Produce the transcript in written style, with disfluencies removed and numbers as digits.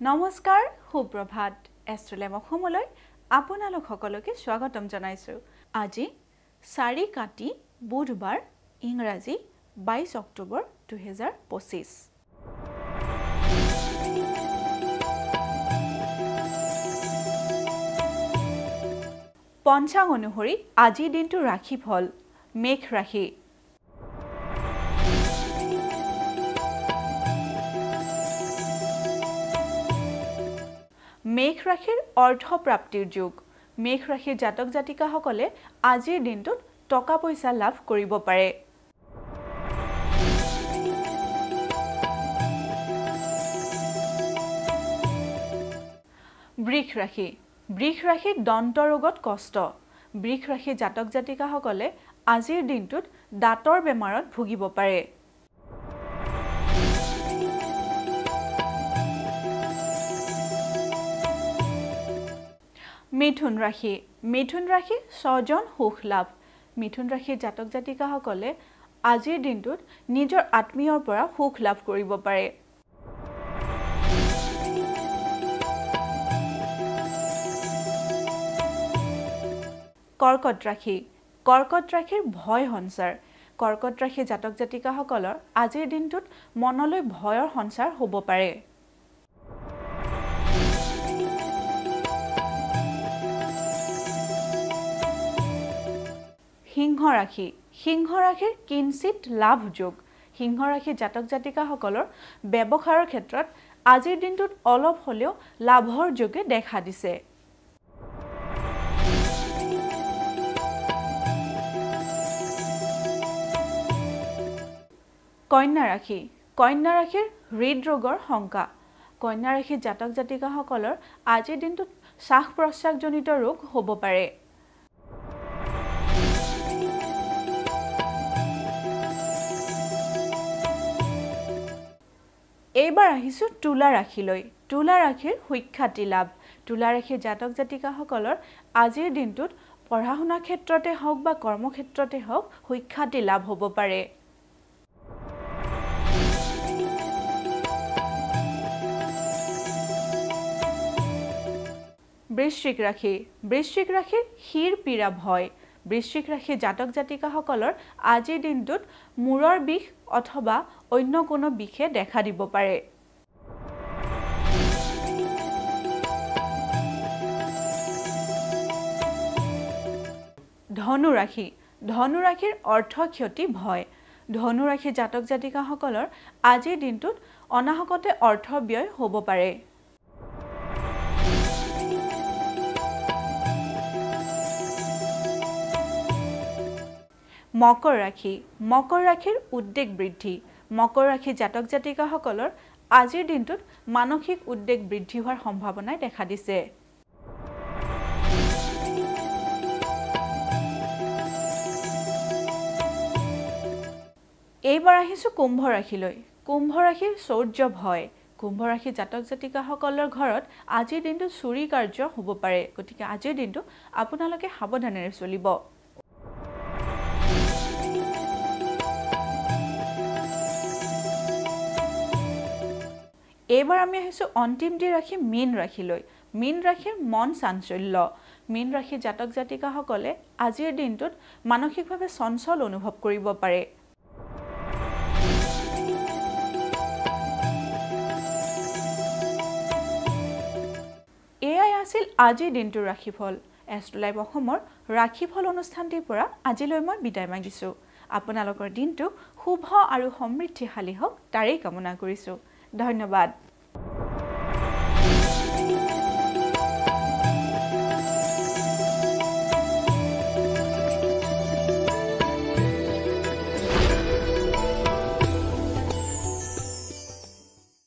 নমস্কাৰ সুপ্ৰভাত এষ্ট্ৰলেম অসমলৈ আপোনালোক সকলোকে স্বাগতম জনাইছো আজি 4 কাতি বুধবাৰ ইংৰাজী 22 অক্টোবৰ 2025 পঞ্চাং অনুসৰি আজি দিনটো ৰাশি ফল মেঘ ৰাশি মেঘ ৰাশিৰ অৰ্থ প্ৰাপ্তিৰ যুগ মেঘ ৰাশিৰ জাতক জাতিকাসকলে আজিৰ দিনটোত টকা পইচা লাভ কৰিব পাৰে বৃষ ৰাশি দন্ত ৰোগত কষ্ট বৃষ ৰাশিৰ জাতক জাতিকাসকলে আজিৰ দিনটোত দাঁতৰ বেমাৰত ভুগিব পাৰে মিথুন ৰাশি স্বজন সুখ লাভ মিথুন ৰাশিৰ জাতক জাতিকাসকলে আজিৰ দিনটোত নিজৰ আত্মীয়ৰ পৰা সুখ লাভ কৰিব পাৰে কৰ্কট ৰাশিৰ ভয় সঞ্চাৰ কৰ্কট ৰাশিৰ জাতক জাতিকাসকলৰ আজিৰ দিনটোত মনলৈ ভয়ৰ সঞ্চাৰ হ'ব পাৰে সিংহ ৰাশিৰ কিঞ্চিত লাভ যোগ সিংহ ৰাশিৰ জাতক জাতিকাসকলৰ ব্যৱসায়ৰ ক্ষেত্ৰত আজিৰ দিনটোত অলপ হলেও লাভৰ যোগে দেখা দিছে কন্যা ৰাশিৰ হৃদৰোগৰ শংকা কন্যা ৰাশিৰ জাতক জাতিকাসকলৰ আজিৰ দিনটোত শ্বাস প্ৰশ্বাসজনিত ৰোগ হ'ব পাৰে এইবাৰ আহিছো তুলা ৰাশিৰ সুখ্যাতি লাভ তুলা ৰাশিৰ জাতক জাতিকাসকলৰ আজিৰ দিনটোত পঢ়া শুনা ক্ষেত্ৰতে হওক বা কৰ্মক্ষেত্ৰতে হওক সুখ্যাতি লাভ হ'ব পাৰে বৃশ্চিক ৰাশিৰ শিৰ পীড়া ভয় বৃশ্চিক ৰাশিৰ জাতক জাতিকাসকলৰ আজিৰ দিনটোত মূৰৰ বিষ অথবা অন্য কোনো বিষে দেখা দিব পাৰে ধনু ৰাশিৰ অৰ্থ ক্ষতি ভয় ধনু ৰাশিৰ জাতক জাতিকাসকলৰ আজিৰ দিনটোত অনাহকতে অৰ্থ ব্যয় হ'ব পাৰে মকৰ ৰাশিৰ উদ্বেগ বৃদ্ধি মকৰ ৰাশিৰ জাতক জাতিকাসকলৰ আজিৰ দিনটোত মানসিক উদ্বেগ বৃদ্ধি হোৱাৰ সম্ভাৱনাই দেখা দিছে এইবাৰ আহিছো কুম্ভ ৰাশিৰ শৌৰ্য ভয় কুম্ভ ৰাশিৰ জাতক জাতিকাসকলৰ ঘৰত আজিৰ দিনটো চুৰি কাৰ্য হ'ব পাৰে গতিকে আজিৰ দিনটো আপোনালোকে সাৱধানেৰে চলিব এইবাৰ আমি আহিছো অন্তিমটি ৰাশি মীন ৰাশিৰ মন চাঞ্চল্য মীন ৰাশিৰ জাতক জাতিকাসকলে আজিৰ দিনটোত মানসিকভাৱে চঞ্চল অনুভৱ কৰিব পাৰে এয়াই আছিল আজিৰ দিনটোৰ ৰাশিফল এষ্ট্ৰলাইভ অসমৰ ৰাশিফল অনুষ্ঠানটিৰ পৰা আজিলৈ মই বিদায় মাগিছো আপোনালোকৰ দিনটো শুভ আৰু সমৃদ্ধিশালী হওক তাৰেই কামনা কৰিছো ধন্যবাদ